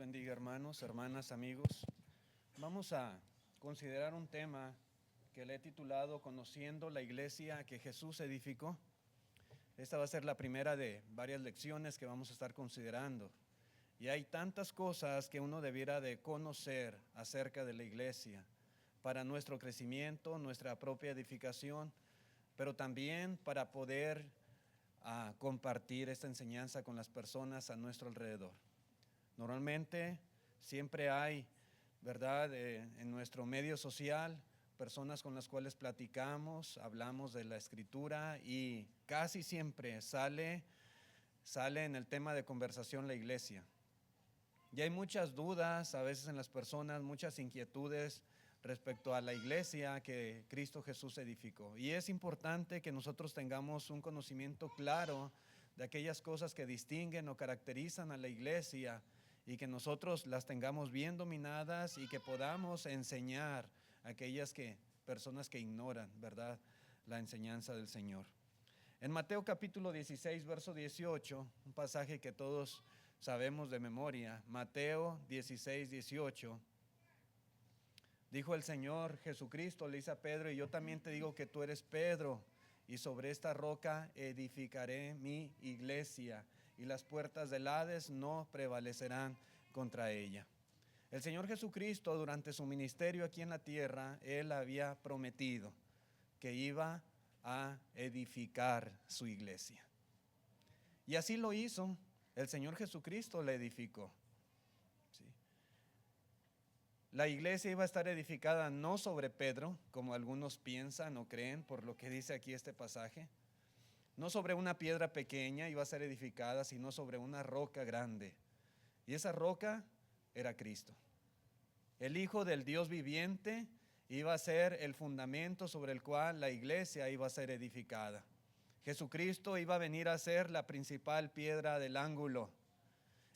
bendiga, hermanos, hermanas, amigos. Vamos a considerar un tema que le he titulado Conociendo la iglesia que Jesús edificó. Esta va a ser la primera de varias lecciones que vamos a estar considerando. Y hay tantas cosas que uno debiera de conocer acerca de la iglesia para nuestro crecimiento, nuestra propia edificación, pero también para poder compartir esta enseñanza con las personas a nuestro alrededor. Normalmente siempre hay, ¿verdad?, en nuestro medio social, personas con las cuales platicamos, hablamos de la escritura y casi siempre sale en el tema de conversación la iglesia. Y hay muchas dudas a veces en las personas, muchas inquietudes respecto a la iglesia que Cristo Jesús edificó. Y es importante que nosotros tengamos un conocimiento claro de aquellas cosas que distinguen o caracterizan a la iglesia y que nosotros las tengamos bien dominadas y que podamos enseñar a aquellas personas que ignoran, ¿verdad?, la enseñanza del Señor. En Mateo capítulo 16, verso 18, un pasaje que todos sabemos de memoria, Mateo 16, 18, dijo el Señor Jesucristo, le dice a Pedro: y yo también te digo que tú eres Pedro, y sobre esta roca edificaré mi iglesia, y las puertas del Hades no prevalecerán contra ella. El Señor Jesucristo, durante su ministerio aquí en la tierra, Él había prometido que iba a edificar su iglesia. Y así lo hizo. El Señor Jesucristo la edificó. ¿Sí? La iglesia iba a estar edificada no sobre Pedro, como algunos piensan o creen por lo que dice aquí este pasaje. No sobre una piedra pequeña iba a ser edificada, sino sobre una roca grande. Y esa roca era Cristo. El Hijo del Dios viviente iba a ser el fundamento sobre el cual la iglesia iba a ser edificada. Jesucristo iba a venir a ser la principal piedra del ángulo.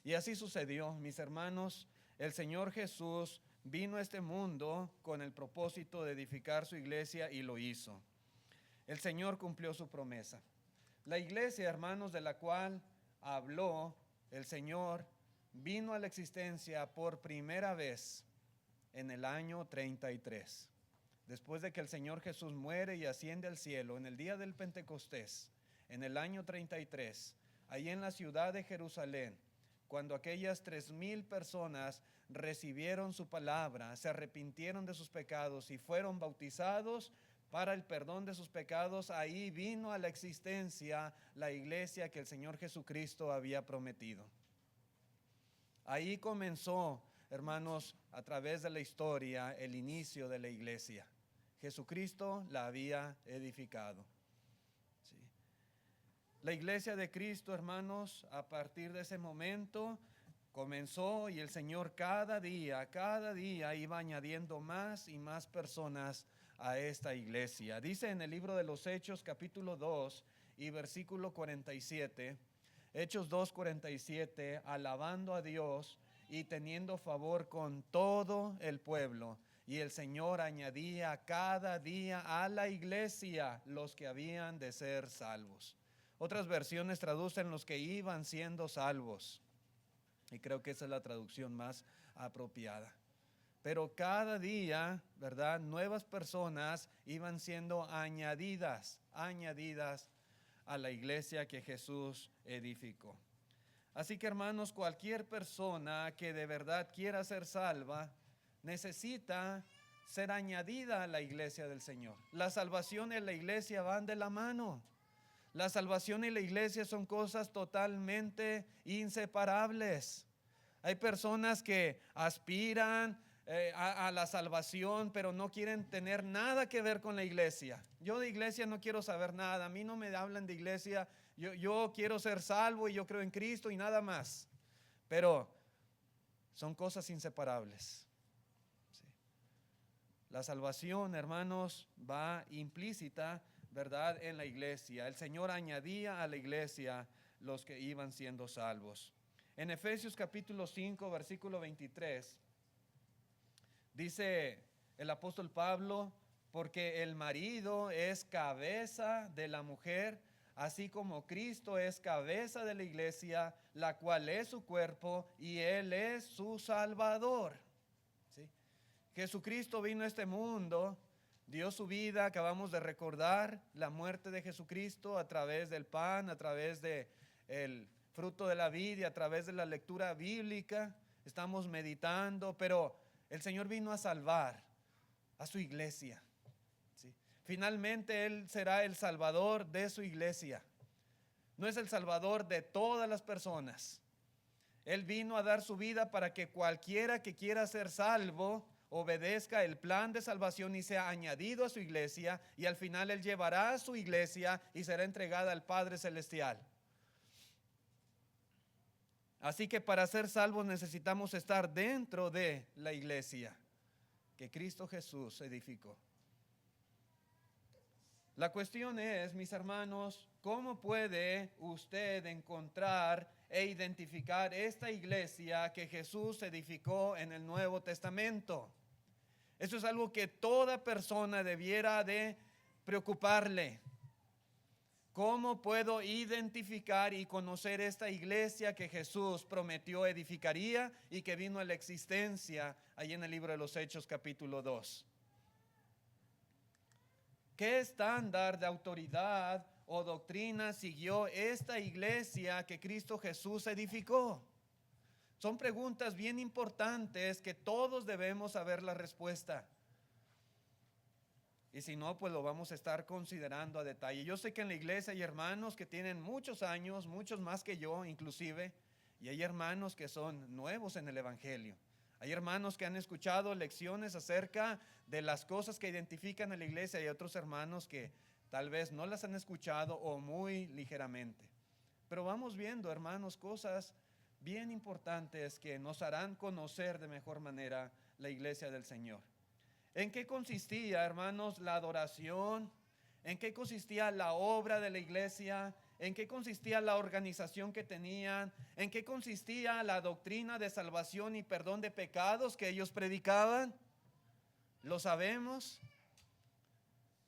Y así sucedió, mis hermanos. El Señor Jesús vino a este mundo con el propósito de edificar su iglesia y lo hizo. El Señor cumplió su promesa. La iglesia, hermanos, de la cual habló el Señor, vino a la existencia por primera vez en el año 33. Después de que el Señor Jesús muere y asciende al cielo, en el día del Pentecostés, en el año 33, ahí en la ciudad de Jerusalén, cuando aquellas 3,000 personas recibieron su palabra, se arrepintieron de sus pecados y fueron bautizados para el perdón de sus pecados, ahí vino a la existencia la iglesia que el Señor Jesucristo había prometido. Ahí comenzó, hermanos, a través de la historia, el inicio de la iglesia. Jesucristo la había edificado. ¿Sí? La iglesia de Cristo, hermanos, a partir de ese momento comenzó y el Señor cada día iba añadiendo más y más personas a esta iglesia. Dice en el libro de los Hechos capítulo 2 y versículo 47, Hechos 2:47, alabando a Dios y teniendo favor con todo el pueblo. Y el Señor añadía cada día a la iglesia los que habían de ser salvos. Otras versiones traducen los que iban siendo salvos. Y creo que esa es la traducción más apropiada. Pero cada día, ¿verdad?, nuevas personas iban siendo añadidas a la iglesia que Jesús edificó. Así que, hermanos, cualquier persona que de verdad quiera ser salva necesita ser añadida a la iglesia del Señor. La salvación y la iglesia van de la mano. La salvación y la iglesia son cosas totalmente inseparables. Hay personas que aspiran a la salvación, pero no quieren tener nada que ver con la iglesia. Yo de iglesia no quiero saber nada. A mí no me hablan de iglesia. Yo quiero ser salvo y yo creo en Cristo y nada más. Pero son cosas inseparables. Sí. La salvación, hermanos, va implícita, ¿verdad?, en la iglesia. El Señor añadía a la iglesia los que iban siendo salvos. En Efesios capítulo 5, versículo 23, dice el apóstol Pablo: porque el marido es cabeza de la mujer, así como Cristo es cabeza de la iglesia, la cual es su cuerpo y Él es su Salvador. ¿Sí? Jesucristo vino a este mundo, dio su vida, acabamos de recordar la muerte de Jesucristo a través del pan, a través del fruto de la vid y a través de la lectura bíblica. Estamos meditando, pero el Señor vino a salvar a su iglesia. ¿Sí? Finalmente Él será el Salvador de su iglesia. No es el Salvador de todas las personas. Él vino a dar su vida para que cualquiera que quiera ser salvo obedezca el plan de salvación y sea añadido a su iglesia, y al final Él llevará a su iglesia y será entregada al Padre Celestial. Así que para ser salvos necesitamos estar dentro de la iglesia que Cristo Jesús edificó. La cuestión es, mis hermanos, ¿cómo puede usted encontrar e identificar esta iglesia que Jesús edificó en el Nuevo Testamento? Eso es algo que toda persona debiera de preocuparle. ¿Cómo puedo identificar y conocer esta iglesia que Jesús prometió edificaría y que vino a la existencia ahí en el libro de los Hechos capítulo 2? ¿Qué estándar de autoridad o doctrina siguió esta iglesia que Cristo Jesús edificó? Son preguntas bien importantes que todos debemos saber la respuesta. Y si no, pues lo vamos a estar considerando a detalle. Yo sé que en la iglesia hay hermanos que tienen muchos años, muchos más que yo inclusive, y hay hermanos que son nuevos en el evangelio. Hay hermanos que han escuchado lecciones acerca de las cosas que identifican a la iglesia, y otros hermanos que tal vez no las han escuchado o muy ligeramente. Pero vamos viendo, hermanos, cosas bien importantes que nos harán conocer de mejor manera la iglesia del Señor. ¿En qué consistía, hermanos, la adoración? ¿En qué consistía la obra de la iglesia? ¿En qué consistía la organización que tenían? ¿En qué consistía la doctrina de salvación y perdón de pecados que ellos predicaban? ¿Lo sabemos?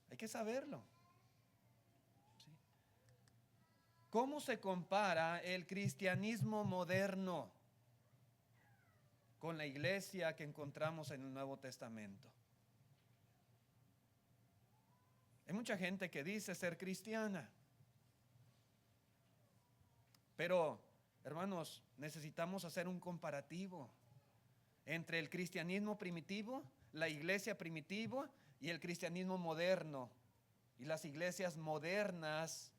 Hay que saberlo. ¿Sí? ¿Cómo se compara el cristianismo moderno con la iglesia que encontramos en el Nuevo Testamento? Hay mucha gente que dice ser cristiana, pero hermanos, necesitamos hacer un comparativo entre el cristianismo primitivo, la iglesia primitiva y el cristianismo moderno y las iglesias modernas,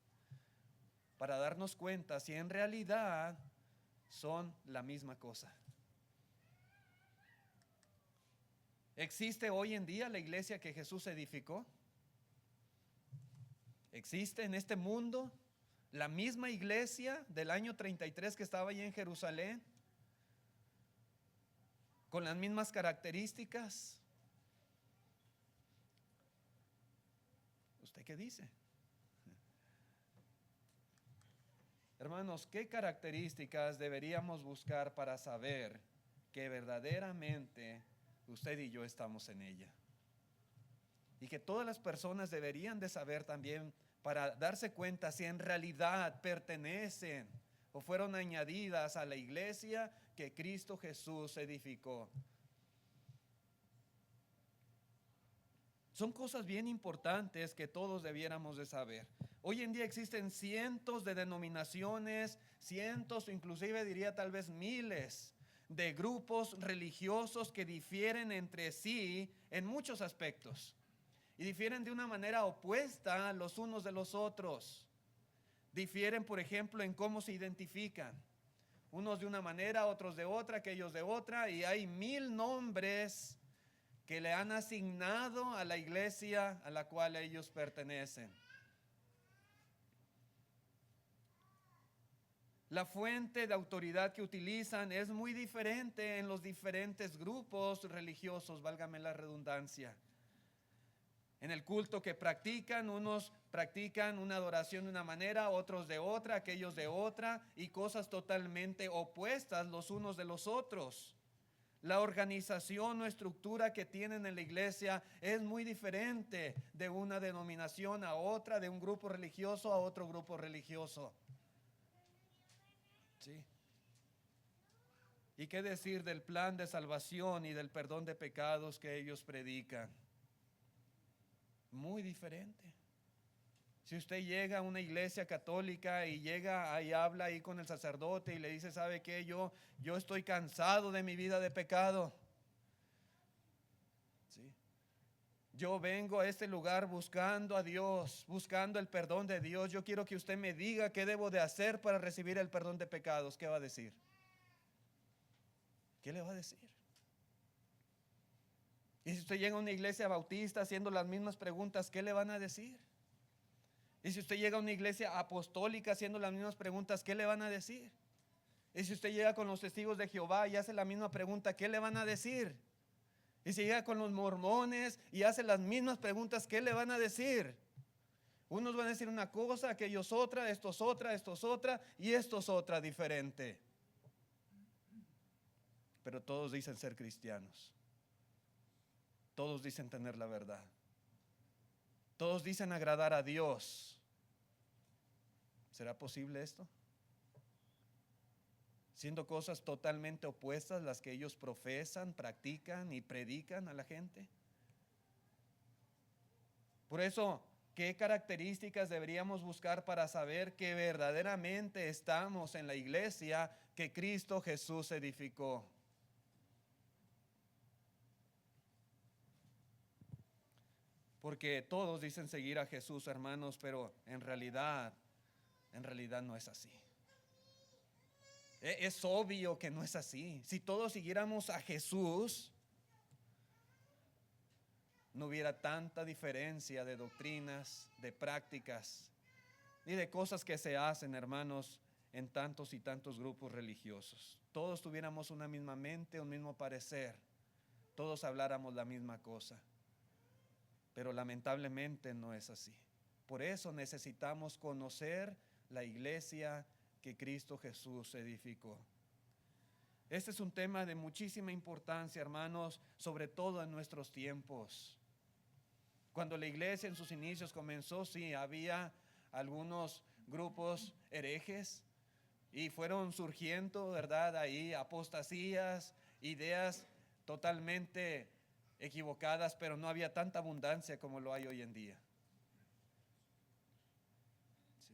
para darnos cuenta si en realidad son la misma cosa. ¿Existe hoy en día la iglesia que Jesús edificó? ¿Existe en este mundo la misma iglesia del año 33 que estaba allí en Jerusalén? ¿Con las mismas características? ¿Usted qué dice? Hermanos, ¿qué características deberíamos buscar para saber que verdaderamente usted y yo estamos en ella? Y que todas las personas deberían de saber también, para darse cuenta si en realidad pertenecen o fueron añadidas a la iglesia que Cristo Jesús edificó. Son cosas bien importantes que todos debiéramos de saber. Hoy en día existen cientos de denominaciones, cientos, inclusive diría tal vez miles de grupos religiosos que difieren entre sí en muchos aspectos. Y difieren de una manera opuesta los unos de los otros. Difieren, por ejemplo, en cómo se identifican. Unos de una manera, otros de otra, aquellos de otra. Y hay 1000 nombres que le han asignado a la iglesia a la cual ellos pertenecen. La fuente de autoridad que utilizan es muy diferente en los diferentes grupos religiosos, válgame la redundancia. En el culto que practican, unos practican una adoración de una manera, otros de otra, aquellos de otra, y cosas totalmente opuestas los unos de los otros. La organización o estructura que tienen en la iglesia es muy diferente de una denominación a otra, de un grupo religioso a otro grupo religioso. ¿Sí? ¿Y qué decir del plan de salvación y del perdón de pecados que ellos predican? Muy diferente. Si usted llega a una iglesia católica y llega y habla ahí con el sacerdote y le dice, ¿sabe qué? Yo estoy cansado de mi vida de pecado. ¿Sí? Yo vengo a este lugar buscando a Dios, buscando el perdón de Dios. Yo quiero que usted me diga qué debo de hacer para recibir el perdón de pecados. ¿Qué va a decir? ¿Qué le va a decir? Y si usted llega a una iglesia bautista haciendo las mismas preguntas, ¿qué le van a decir? Y si usted llega a una iglesia apostólica haciendo las mismas preguntas, ¿qué le van a decir? Y si usted llega con los testigos de Jehová y hace la misma pregunta, ¿qué le van a decir? Y si llega con los mormones y hace las mismas preguntas, ¿qué le van a decir? Unos van a decir una cosa, aquellos otra, estos otra y estos otra diferente. Pero todos dicen ser cristianos. Todos dicen tener la verdad. Todos dicen agradar a Dios. ¿Será posible esto? Siendo cosas totalmente opuestas las que ellos profesan, practican y predican a la gente. Por eso, ¿qué características deberíamos buscar para saber que verdaderamente estamos en la iglesia que Cristo Jesús edificó? Porque todos dicen seguir a Jesús, hermanos, pero en realidad no es así. Es obvio que no es así. Si todos siguiéramos a Jesús, no hubiera tanta diferencia de doctrinas, de prácticas, ni de cosas que se hacen, hermanos, en tantos y tantos grupos religiosos. Todos tuviéramos una misma mente, un mismo parecer, todos habláramos la misma cosa. Pero lamentablemente no es así. Por eso necesitamos conocer la iglesia que Cristo Jesús edificó. Este es un tema de muchísima importancia, hermanos, sobre todo en nuestros tiempos. Cuando la iglesia en sus inicios comenzó, sí, había algunos grupos herejes y fueron surgiendo, ¿verdad? Ahí apostasías, ideas totalmente equivocadas, pero no había tanta abundancia como lo hay hoy en día. Sí.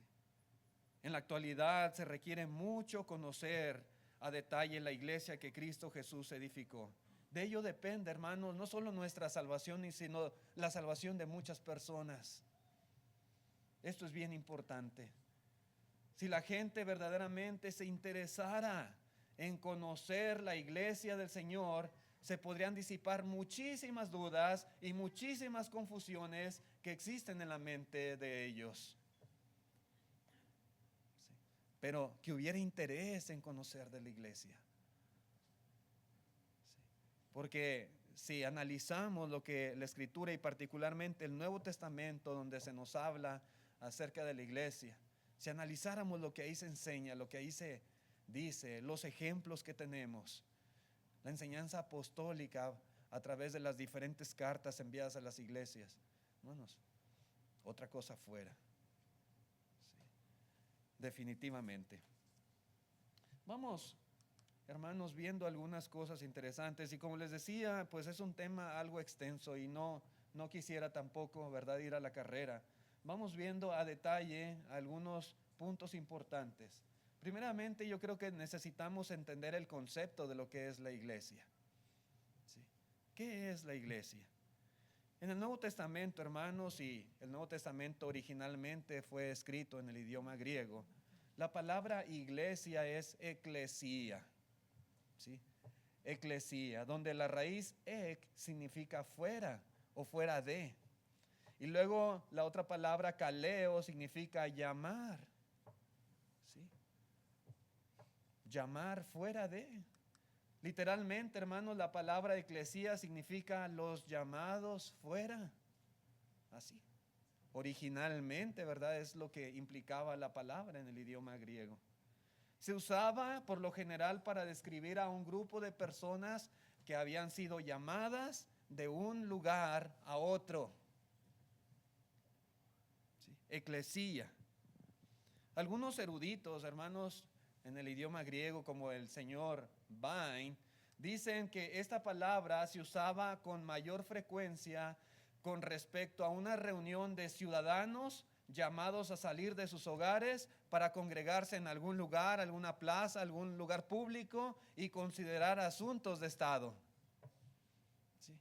En la actualidad se requiere mucho conocer a detalle la iglesia que Cristo Jesús edificó. De ello depende, hermanos, no solo nuestra salvación, sino la salvación de muchas personas. Esto es bien importante. Si la gente verdaderamente se interesara en conocer la iglesia del Señor, se podrían disipar muchísimas dudas y muchísimas confusiones que existen en la mente de ellos. Sí. Pero que hubiera interés en conocer de la iglesia. Sí. Porque si analizamos lo que la Escritura y particularmente el Nuevo Testamento, donde se nos habla acerca de la iglesia, si analizáramos lo que ahí se enseña, lo que ahí se dice, los ejemplos que tenemos, la enseñanza apostólica a través de las diferentes cartas enviadas a las iglesias, hermanos, otra cosa fuera. Sí, definitivamente. Vamos, hermanos, viendo algunas cosas interesantes y como les decía, pues es un tema algo extenso y no quisiera tampoco, ¿verdad?, ir a la carrera. Vamos viendo a detalle algunos puntos importantes. Primeramente, yo creo que necesitamos entender el concepto de lo que es la iglesia. ¿Sí? ¿Qué es la iglesia? En el Nuevo Testamento, hermanos, y el Nuevo Testamento originalmente fue escrito en el idioma griego, la palabra iglesia es eclesía. ¿Sí? Eclesía, donde la raíz ek significa fuera o fuera de. Y luego la otra palabra kaleo significa llamar. ¿Sí? Llamar fuera de. Literalmente, hermanos, la palabra eclesía significa los llamados fuera. Así. Originalmente, ¿verdad? Es lo que implicaba la palabra en el idioma griego. Se usaba por lo general para describir a un grupo de personas que habían sido llamadas de un lugar a otro. ¿Sí? Eclesía. Algunos eruditos, hermanos, en el idioma griego, como el señor Vine, dicen que esta palabra se usaba con mayor frecuencia con respecto a una reunión de ciudadanos llamados a salir de sus hogares para congregarse en algún lugar, alguna plaza, algún lugar público y considerar asuntos de Estado. ¿Sí?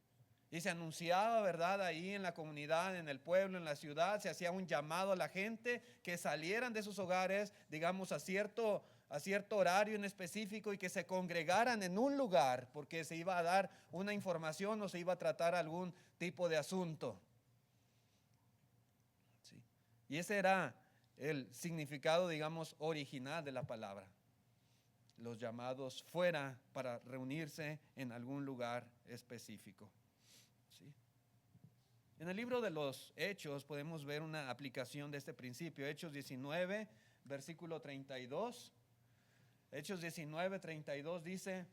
Y se anunciaba, ¿verdad? Ahí en la comunidad, en el pueblo, en la ciudad, se hacía un llamado a la gente que salieran de sus hogares, digamos, a cierto horario en específico y que se congregaran en un lugar porque se iba a dar una información o se iba a tratar algún tipo de asunto. ¿Sí? Y ese era el significado, digamos, original de la palabra. Los llamados fuera para reunirse en algún lugar específico. ¿Sí? En el libro de los Hechos podemos ver una aplicación de este principio. Hechos 19, versículo 32. Hechos 19, 32 dice: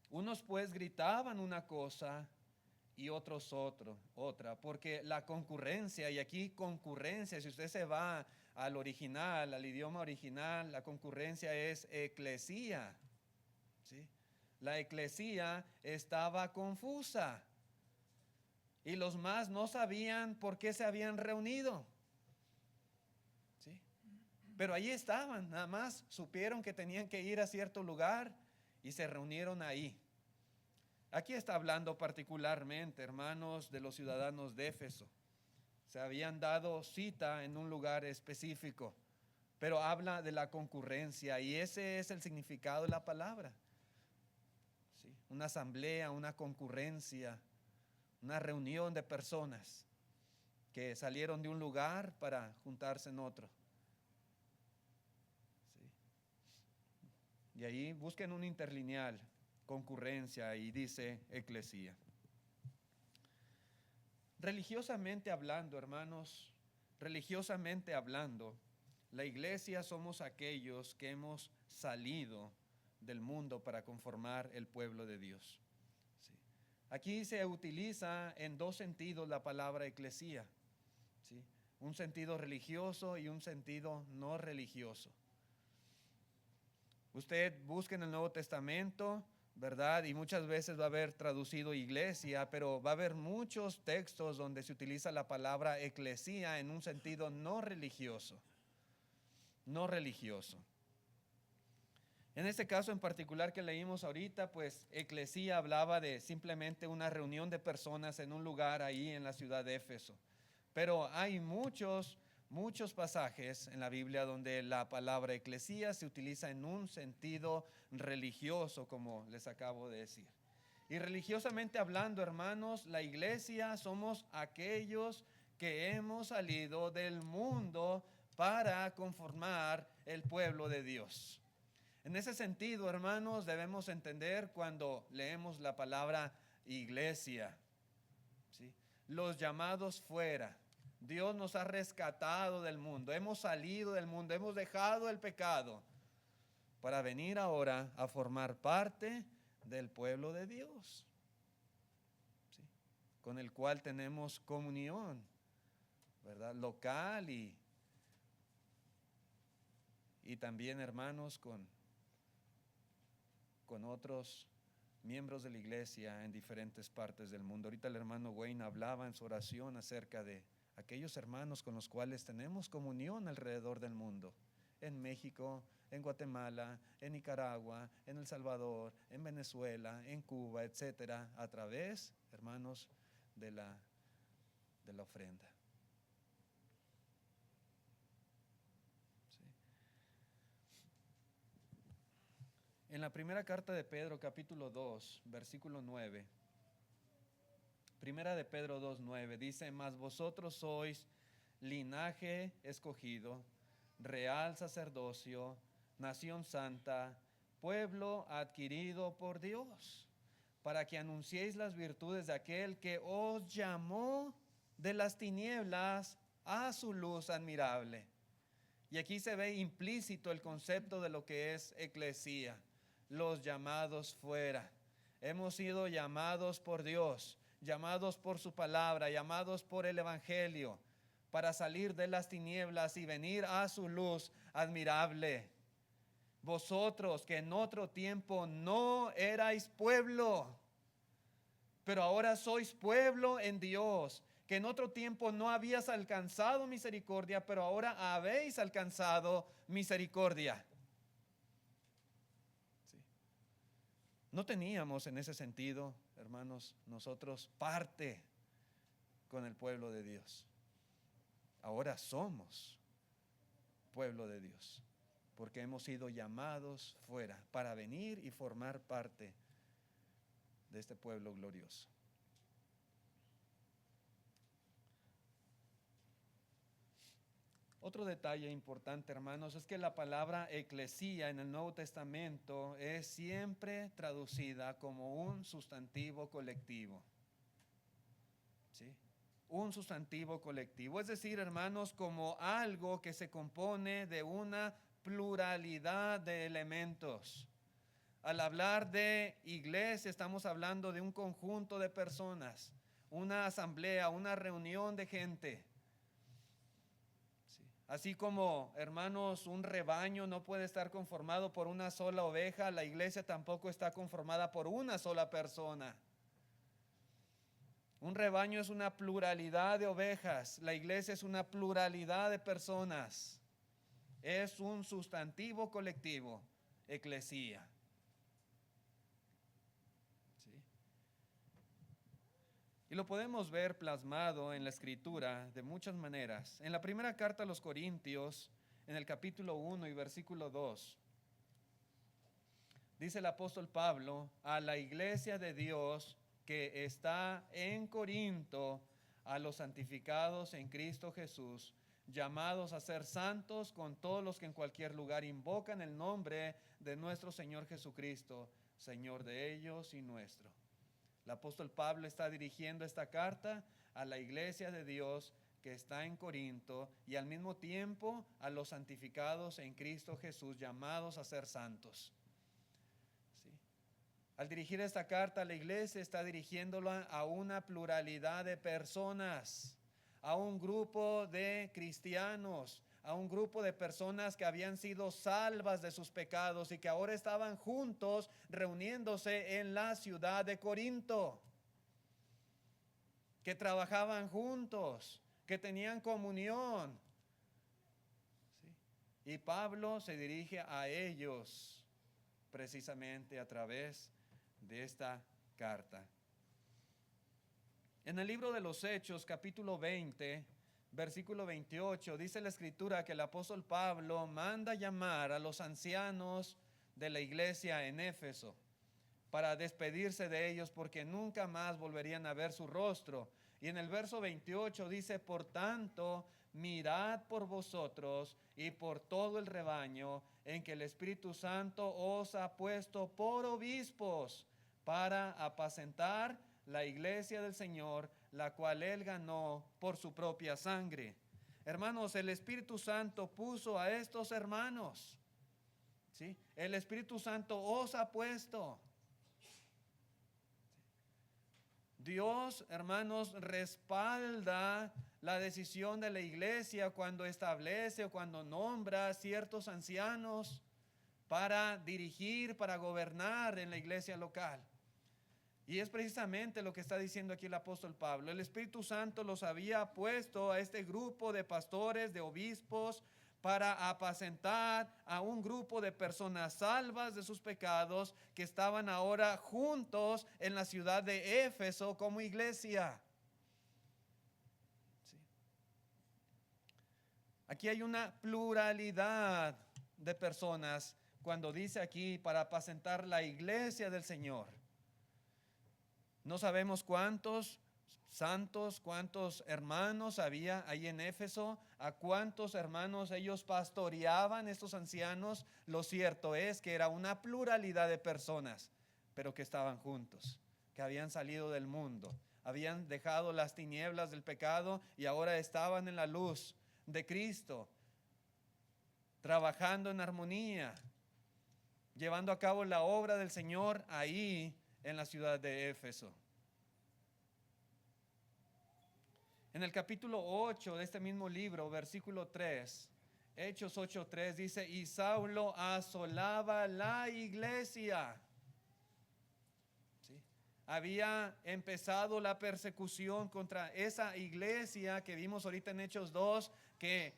unos pues gritaban una cosa y otros otra, porque la concurrencia, y aquí concurrencia, si usted se va al original, al idioma original, la concurrencia es eclesía. ¿Sí? La eclesía estaba confusa y los más no sabían por qué se habían reunido. ¿Sí? Pero allí estaban, nada más supieron que tenían que ir a cierto lugar y se reunieron ahí. Aquí está hablando particularmente, hermanos, de los ciudadanos de Éfeso. Se habían dado cita en un lugar específico, pero habla de la concurrencia y ese es el significado de la palabra. ¿Sí? Una asamblea, una concurrencia, una reunión de personas que salieron de un lugar para juntarse en otro. ¿Sí? Y ahí busquen un interlineal, concurrencia, y dice eclesía. Religiosamente hablando, hermanos, religiosamente hablando, la iglesia somos aquellos que hemos salido del mundo para conformar el pueblo de Dios. ¿Sí? Aquí se utiliza en dos sentidos la palabra eclesía. ¿Sí? Un sentido religioso y un sentido no religioso. Usted busca en el Nuevo Testamento, ¿verdad? Y muchas veces va a haber traducido iglesia, pero va a haber muchos textos donde se utiliza la palabra eclesía en un sentido no religioso. No religioso. En este caso en particular que leímos ahorita, pues eclesía hablaba de simplemente una reunión de personas en un lugar ahí en la ciudad de Éfeso. Pero hay muchos pasajes en la Biblia donde la palabra eclesía se utiliza en un sentido religioso, como les acabo de decir. Y religiosamente hablando, hermanos, la iglesia somos aquellos que hemos salido del mundo para conformar el pueblo de Dios. En ese sentido, hermanos, debemos entender cuando leemos la palabra iglesia, ¿sí? Los llamados fuera. Dios nos ha rescatado del mundo, hemos salido del mundo, hemos dejado el pecado para venir ahora a formar parte del pueblo de Dios, ¿sí? Con el cual tenemos comunión, ¿verdad? Local y también, hermanos, con otros miembros de la iglesia en diferentes partes del mundo. Ahorita el hermano Wayne hablaba en su oración acerca de aquellos hermanos con los cuales tenemos comunión alrededor del mundo, en México, en Guatemala, en Nicaragua, en El Salvador, en Venezuela, en Cuba, etcétera, a través, hermanos, de la ofrenda. ¿Sí? En la primera carta de Pedro, capítulo 2, versículo 9, primera de Pedro 2:9, dice: mas vosotros sois linaje escogido, real sacerdocio, nación santa, pueblo adquirido por Dios, para que anunciéis las virtudes de aquel que os llamó de las tinieblas a su luz admirable. Y aquí se ve implícito el concepto de lo que es eclesía, los llamados fuera. Hemos sido llamados por Dios, llamados por su palabra, llamados por el Evangelio, para salir de las tinieblas y venir a su luz admirable. Vosotros que en otro tiempo no erais pueblo, pero ahora sois pueblo en Dios, que en otro tiempo no habías alcanzado misericordia, pero ahora habéis alcanzado misericordia. Sí. No teníamos en ese sentido, hermanos, nosotros parte con el pueblo de Dios. Ahora somos pueblo de Dios, porque hemos sido llamados fuera para venir y formar parte de este pueblo glorioso. Otro detalle importante, hermanos, es que la palabra eclesía en el Nuevo Testamento es siempre traducida como un sustantivo colectivo. ¿Sí? Un sustantivo colectivo, es decir, hermanos, como algo que se compone de una pluralidad de elementos. Al hablar de iglesia, estamos hablando de un conjunto de personas, una asamblea, una reunión de gente. Sí. Así como, hermanos, un rebaño no puede estar conformado por una sola oveja, la iglesia tampoco está conformada por una sola persona. Un rebaño es una pluralidad de ovejas, la iglesia es una pluralidad de personas. Es un sustantivo colectivo, eclesía. Y lo podemos ver plasmado en la Escritura de muchas maneras. En la primera carta a los Corintios, en el capítulo 1 y versículo 2, dice el apóstol Pablo a la iglesia de Dios que está en Corinto, a los santificados en Cristo Jesús, llamados a ser santos con todos los que en cualquier lugar invocan el nombre de nuestro Señor Jesucristo, Señor de ellos y nuestro. El apóstol Pablo está dirigiendo esta carta a la iglesia de Dios que está en Corinto y al mismo tiempo a los santificados en Cristo Jesús, llamados a ser santos. ¿Sí? Al dirigir esta carta a la iglesia está dirigiéndola a una pluralidad de personas, a un grupo de cristianos, a un grupo de personas que habían sido salvas de sus pecados y que ahora estaban juntos reuniéndose en la ciudad de Corinto, que trabajaban juntos, que tenían comunión. ¿Sí? Y Pablo se dirige a ellos precisamente a través de esta carta. En el libro de los Hechos, capítulo 20, versículo 28, dice la Escritura que el apóstol Pablo manda llamar a los ancianos de la iglesia en Éfeso para despedirse de ellos porque nunca más volverían a ver su rostro. Y en el verso 28 dice, por tanto, mirad por vosotros y por todo el rebaño en que el Espíritu Santo os ha puesto por obispos para apacentar la iglesia del Señor, la cual Él ganó por su propia sangre. Hermanos, el Espíritu Santo puso a estos hermanos. ¿Sí? El Espíritu Santo os ha puesto. Dios, hermanos, respalda la decisión de la iglesia cuando establece o cuando nombra ciertos ancianos para dirigir, para gobernar en la iglesia local. Y es precisamente lo que está diciendo aquí el apóstol Pablo. El Espíritu Santo los había puesto a este grupo de pastores, de obispos, para apacentar a un grupo de personas salvas de sus pecados que estaban ahora juntos en la ciudad de Éfeso como iglesia. Sí. Aquí hay una pluralidad de personas cuando dice aquí para apacentar la iglesia del Señor. No sabemos cuántos santos, cuántos hermanos había ahí en Éfeso, a cuántos hermanos ellos pastoreaban estos ancianos. Lo cierto es que era una pluralidad de personas, pero que estaban juntos, que habían salido del mundo, habían dejado las tinieblas del pecado y ahora estaban en la luz de Cristo, trabajando en armonía, llevando a cabo la obra del Señor ahí en la ciudad de Éfeso. En el capítulo 8 de este mismo libro, versículo 3, Hechos 8:3 dice, y Saulo asolaba la iglesia. ¿Sí? Había empezado la persecución contra esa iglesia que vimos ahorita en Hechos 2, que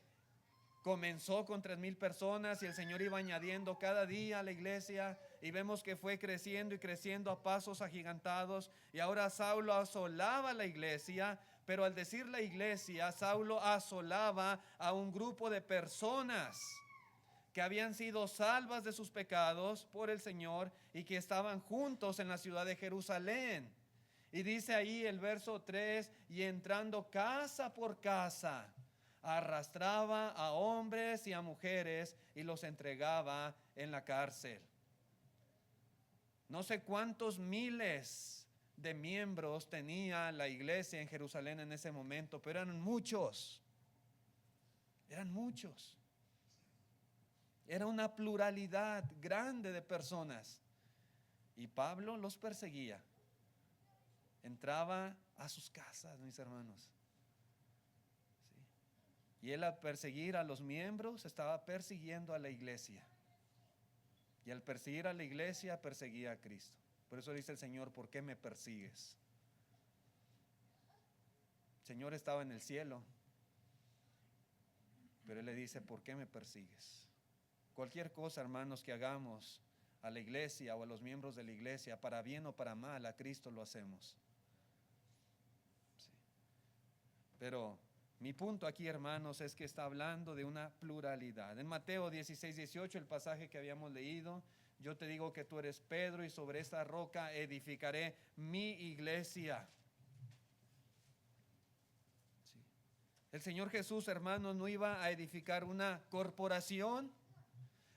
comenzó con 3,000 personas y el Señor iba añadiendo cada día a la iglesia, y vemos que fue creciendo y creciendo a pasos agigantados, y ahora Saulo asolaba la iglesia. Pero al decir la iglesia, Saulo asolaba a un grupo de personas que habían sido salvas de sus pecados por el Señor y que estaban juntos en la ciudad de Jerusalén. Y dice ahí el verso 3, y entrando casa por casa, arrastraba a hombres y a mujeres y los entregaba en la cárcel. No sé cuántos miles de miembros tenía la iglesia en Jerusalén en ese momento, pero eran muchos. Eran muchos. Era una pluralidad grande de personas. Y Pablo los perseguía. Entraba a sus casas, mis hermanos. ¿Sí? Y él, al perseguir a los miembros, estaba persiguiendo a la iglesia. Y al perseguir a la iglesia, perseguía a Cristo. Por eso dice el Señor, ¿por qué me persigues? El Señor estaba en el cielo, pero Él le dice, ¿por qué me persigues? Cualquier cosa, hermanos, que hagamos a la iglesia o a los miembros de la iglesia, para bien o para mal, a Cristo lo hacemos. Sí. Pero mi punto aquí, hermanos, es que está hablando de una pluralidad. En Mateo 16:18, el pasaje que habíamos leído, yo te digo que tú eres Pedro y sobre esta roca edificaré mi iglesia. Sí. El Señor Jesús, hermanos, no iba a edificar una corporación.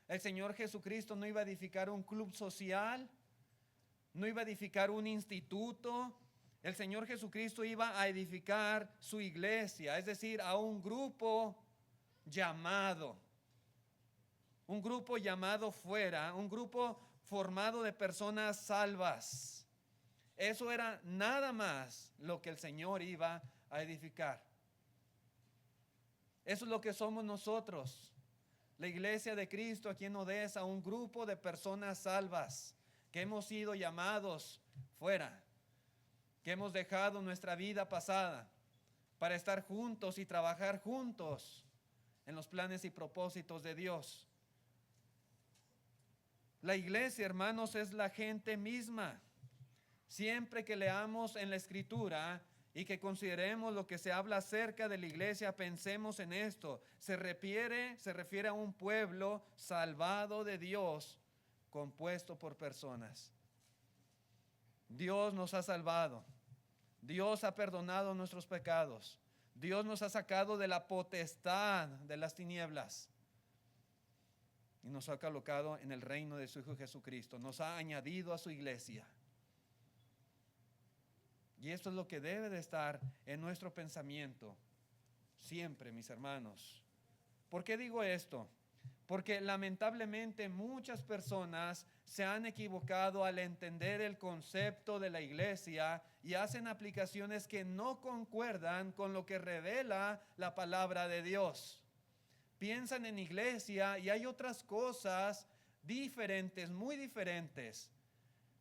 El Señor Jesucristo no iba a edificar un club social. No iba a edificar un instituto. El Señor Jesucristo iba a edificar su iglesia, es decir, a un grupo llamado. Un grupo llamado fuera, un grupo formado de personas salvas. Eso era nada más lo que el Señor iba a edificar. Eso es lo que somos nosotros, la iglesia de Cristo aquí en Odessa, un grupo de personas salvas que hemos sido llamados fuera, que hemos dejado nuestra vida pasada para estar juntos y trabajar juntos en los planes y propósitos de Dios. La iglesia, hermanos, es la gente misma. Siempre que leamos en la Escritura y que consideremos lo que se habla acerca de la iglesia, pensemos en esto. Se refiere a un pueblo salvado de Dios, compuesto por personas. Dios nos ha salvado. Dios ha perdonado nuestros pecados. Dios nos ha sacado de la potestad de las tinieblas y nos ha colocado en el reino de su Hijo Jesucristo. Nos ha añadido a su iglesia. Y esto es lo que debe de estar en nuestro pensamiento siempre, mis hermanos. ¿Por qué digo esto? Porque lamentablemente muchas personas se han equivocado al entender el concepto de la iglesia y hacen aplicaciones que no concuerdan con lo que revela la palabra de Dios. Piensan en iglesia y hay otras cosas diferentes, muy diferentes.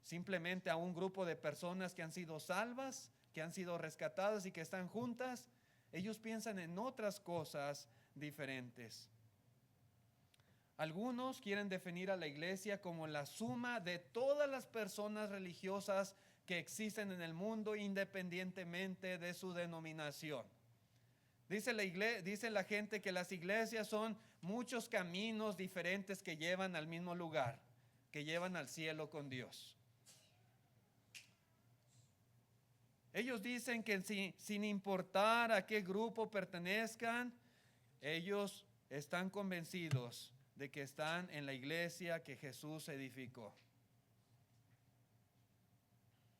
Simplemente a un grupo de personas que han sido salvas, que han sido rescatadas y que están juntas, ellos piensan en otras cosas diferentes. Algunos quieren definir a la iglesia como la suma de todas las personas religiosas que existen en el mundo, independientemente de su denominación. Dice la gente que las iglesias son muchos caminos diferentes que llevan al mismo lugar, que llevan al cielo con Dios. Ellos dicen que sin importar a qué grupo pertenezcan, ellos están convencidos de que están en la iglesia que Jesús edificó.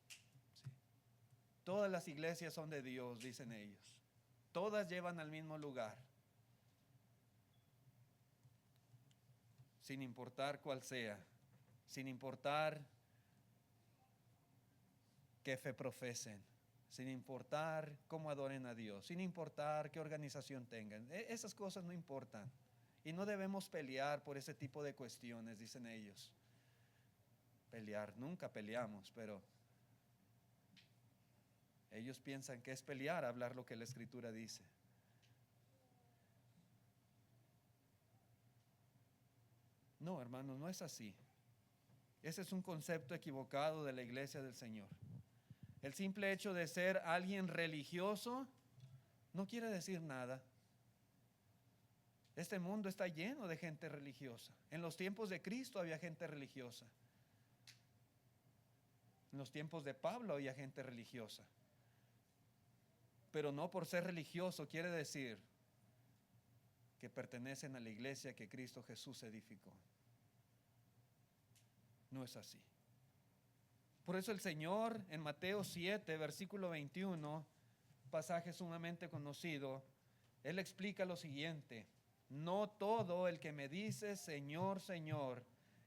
Sí. Todas las iglesias son de Dios, dicen ellos. Todas llevan al mismo lugar, sin importar cuál sea, sin importar qué fe profesen, sin importar cómo adoren a Dios, sin importar qué organización tengan. Esas cosas no importan. Y no debemos pelear por ese tipo de cuestiones, dicen ellos. Pelear, nunca peleamos, pero ellos piensan que es pelear, hablar lo que la Escritura dice. No, hermanos, no es así. Ese es un concepto equivocado de la iglesia del Señor. El simple hecho de ser alguien religioso no quiere decir nada. Este mundo está lleno de gente religiosa. En los tiempos de Cristo había gente religiosa. En los tiempos de Pablo había gente religiosa. Pero no por ser religioso quiere decir que pertenecen a la iglesia que Cristo Jesús edificó. No es así. Por eso el Señor en Mateo 7, versículo 21, pasaje sumamente conocido, Él explica lo siguiente: no todo el que me dice Señor, Señor,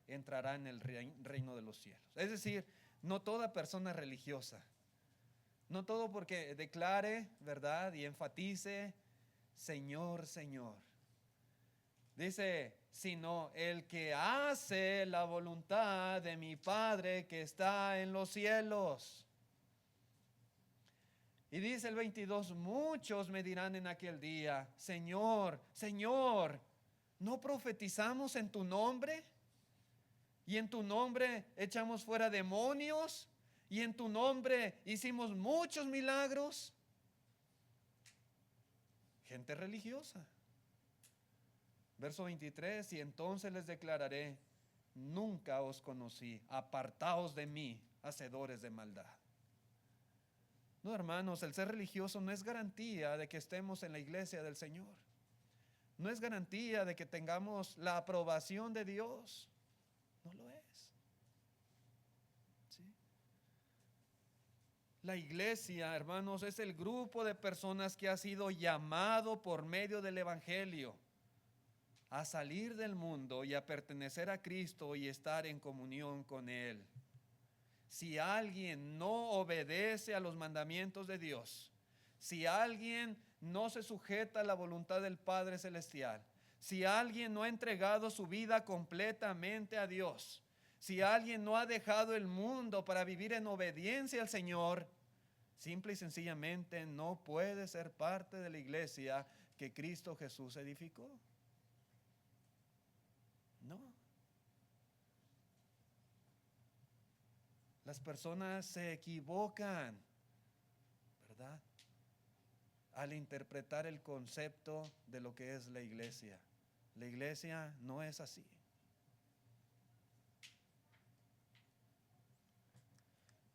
entrará en el reino de los cielos. Es decir, no toda persona religiosa, no todo porque declare, ¿verdad?, y enfatice Señor, Señor. Dice, sino el que hace la voluntad de mi Padre que está en los cielos. Y dice el 22, muchos me dirán en aquel día, Señor, Señor, ¿no profetizamos en tu nombre? Y en tu nombre echamos fuera demonios, y en tu nombre hicimos muchos milagros. Gente religiosa. Verso 23, y entonces les declararé, nunca os conocí, apartaos de mí, hacedores de maldad. No, hermanos, el ser religioso no es garantía de que estemos en la iglesia del Señor. No es garantía de que tengamos la aprobación de Dios. No lo es. ¿Sí? La iglesia, hermanos, es el grupo de personas que ha sido llamado por medio del Evangelio a salir del mundo y a pertenecer a Cristo y estar en comunión con Él. Si alguien no obedece a los mandamientos de Dios, si alguien no se sujeta a la voluntad del Padre Celestial, si alguien no ha entregado su vida completamente a Dios, si alguien no ha dejado el mundo para vivir en obediencia al Señor, simple y sencillamente no puede ser parte de la iglesia que Cristo Jesús edificó. No. Las personas se equivocan, ¿verdad?, al interpretar el concepto de lo que es la iglesia. La iglesia no es así.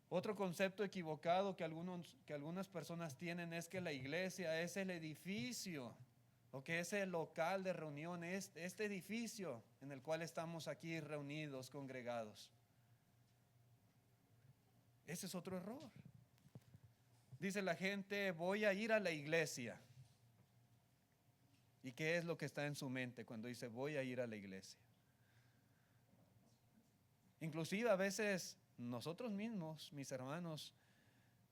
Otro concepto equivocado que algunas personas tienen es que la iglesia es el edificio, o que es el local de reunión, este edificio en el cual estamos aquí reunidos, congregados. Ese es otro error. Dice la gente, voy a ir a la iglesia. ¿Y qué es lo que está en su mente cuando dice voy a ir a la iglesia? Inclusive a veces nosotros mismos, mis hermanos,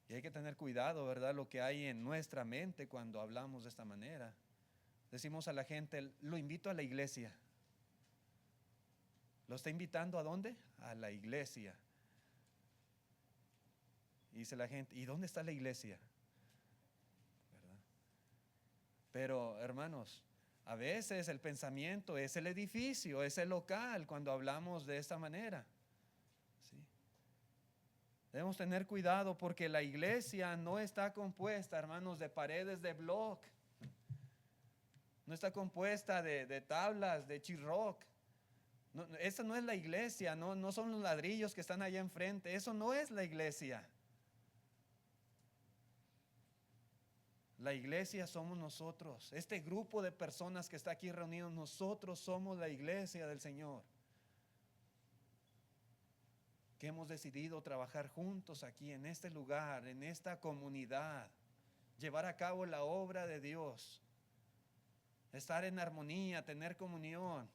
y hay que tener cuidado, ¿verdad?, lo que hay en nuestra mente cuando hablamos de esta manera. Decimos a la gente, lo invito a la iglesia. ¿Lo está invitando a dónde? A la iglesia. Y dice la gente, ¿y dónde está la iglesia? ¿Verdad? Pero, hermanos, a veces el pensamiento es el edificio, es el local cuando hablamos de esta manera. ¿Sí? Debemos tener cuidado porque la iglesia no está compuesta, hermanos, de paredes de bloc. No está compuesta de tablas, de chirroc. No, esa no es la iglesia, no son los ladrillos que están allá enfrente. Eso no es la iglesia. La iglesia somos nosotros. Este grupo de personas que está aquí reunidos, nosotros somos la iglesia del Señor. Que hemos decidido trabajar juntos aquí en este lugar, en esta comunidad. Llevar a cabo la obra de Dios. Estar en armonía, tener comunión.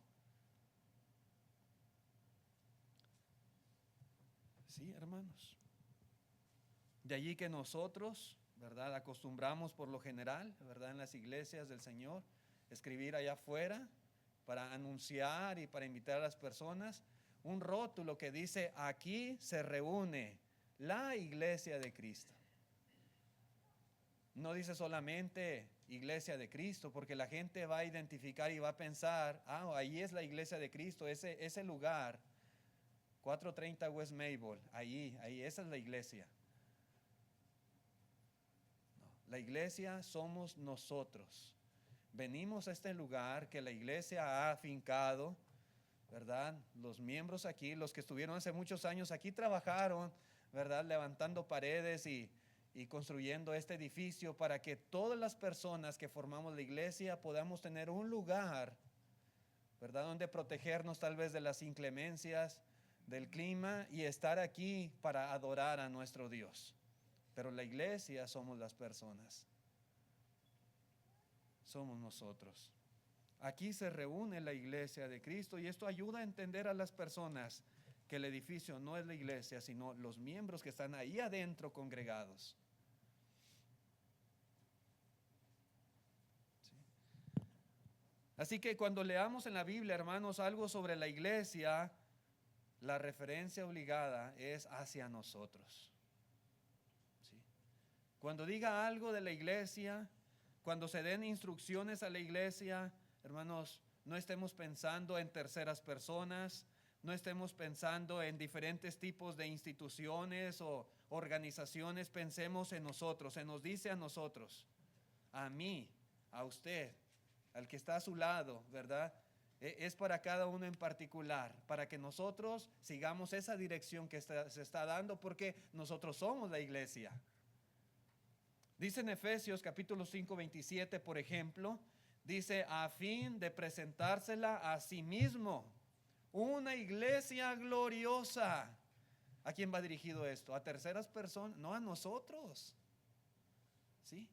Sí, hermanos. De allí que nosotros, ¿verdad?, acostumbramos por lo general, ¿verdad?, en las iglesias del Señor, escribir allá afuera para anunciar y para invitar a las personas un rótulo que dice: aquí se reúne la iglesia de Cristo. No dice solamente iglesia de Cristo, porque la gente va a identificar y va a pensar: ahí es la iglesia de Cristo, ese lugar, 430 West Maple, ahí, esa es la iglesia. No, la iglesia somos nosotros. Venimos a este lugar que la iglesia ha afincado, ¿verdad? Los miembros aquí, los que estuvieron hace muchos años aquí, trabajaron, ¿verdad?, levantando paredes y construyendo este edificio para que todas las personas que formamos la iglesia podamos tener un lugar, ¿verdad?, donde protegernos tal vez de las inclemencias del clima y estar aquí para adorar a nuestro Dios. Pero la iglesia somos las personas. Somos nosotros. Aquí se reúne la iglesia de Cristo y esto ayuda a entender a las personas que el edificio no es la iglesia, sino los miembros que están ahí adentro congregados. ¿Sí? Así que cuando leamos en la Biblia, hermanos, algo sobre la iglesia, la referencia obligada es hacia nosotros. ¿Sí? Cuando diga algo de la iglesia, cuando se den instrucciones a la iglesia, hermanos, no estemos pensando en terceras personas, no estemos pensando en diferentes tipos de instituciones o organizaciones, pensemos en nosotros. Se nos dice a nosotros, a mí, a usted, al que está a su lado, ¿verdad? Es para cada uno en particular, para que nosotros sigamos esa dirección que se está dando, porque nosotros somos la iglesia. Dice en Efesios capítulo 5, 27, por ejemplo, dice: a fin de presentársela a sí mismo, una iglesia gloriosa. ¿A quién va dirigido esto? ¿A terceras personas? No, a nosotros. ¿Sí?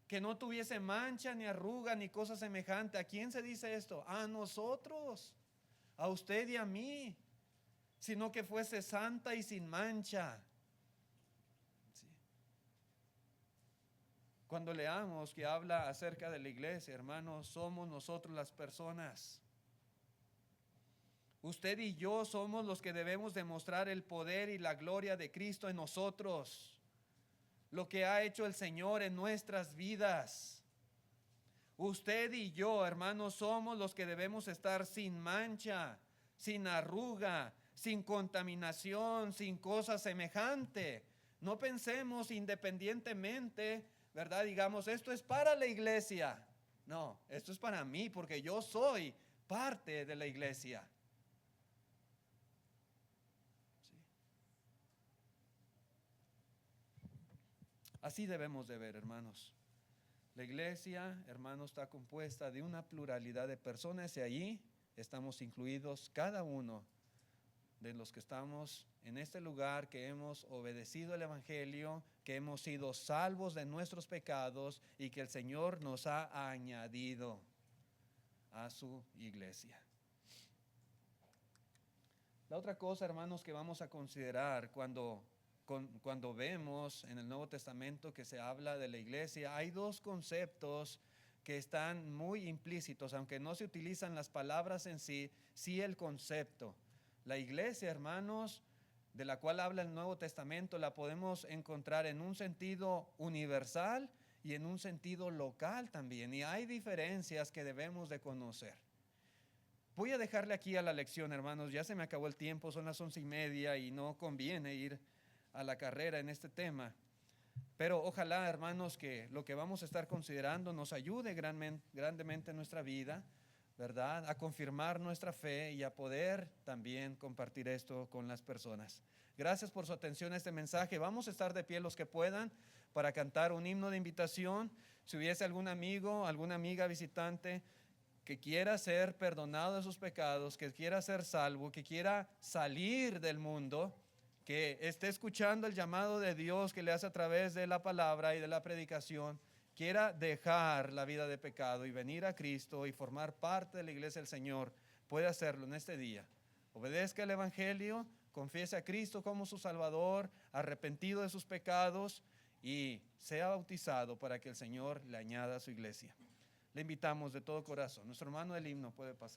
Que no tuviese mancha, ni arruga, ni cosa semejante. ¿A quién se dice esto? A nosotros, a usted y a mí, sino que fuese santa y sin mancha. Cuando leamos que habla acerca de la iglesia, hermanos, somos nosotros las personas. Usted y yo somos los que debemos demostrar el poder y la gloria de Cristo en nosotros. Lo que ha hecho el Señor en nuestras vidas. Usted y yo, hermanos, somos los que debemos estar sin mancha, sin arruga, sin contaminación, sin cosa semejante. No pensemos independientemente, ¿verdad? Digamos, esto es para la iglesia. No, esto es para mí porque yo soy parte de la iglesia. ¿Sí? Así debemos de ver, hermanos. La iglesia, hermanos, está compuesta de una pluralidad de personas y allí estamos incluidos cada uno de los que estamos en este lugar, que hemos obedecido el Evangelio, que hemos sido salvos de nuestros pecados y que el Señor nos ha añadido a su iglesia. La otra cosa, hermanos, que vamos a considerar cuando vemos en el Nuevo Testamento que se habla de la iglesia, hay dos conceptos que están muy implícitos, aunque no se utilizan las palabras en sí, sí el concepto. La iglesia, hermanos, de la cual habla el Nuevo Testamento, la podemos encontrar en un sentido universal y en un sentido local también. Y hay diferencias que debemos de conocer. Voy a dejarle aquí a la lección, hermanos. Ya se me acabó el tiempo, son las 11:30 y no conviene ir a la carrera en este tema. Pero ojalá, hermanos, que lo que vamos a estar considerando nos ayude grandemente en nuestra vida, ¿verdad? A confirmar nuestra fe y a poder también compartir esto con las personas. Gracias por su atención a este mensaje. Vamos a estar de pie los que puedan para cantar un himno de invitación. Si hubiese algún amigo, alguna amiga visitante que quiera ser perdonado de sus pecados, que quiera ser salvo, que quiera salir del mundo, que esté escuchando el llamado de Dios que le hace a través de la palabra y de la predicación, quiera dejar la vida de pecado y venir a Cristo y formar parte de la iglesia del Señor, puede hacerlo en este día. Obedezca el Evangelio, confiese a Cristo como su Salvador, arrepentido de sus pecados y sea bautizado para que el Señor le añada a su iglesia. Le invitamos de todo corazón. Nuestro hermano del himno puede pasar.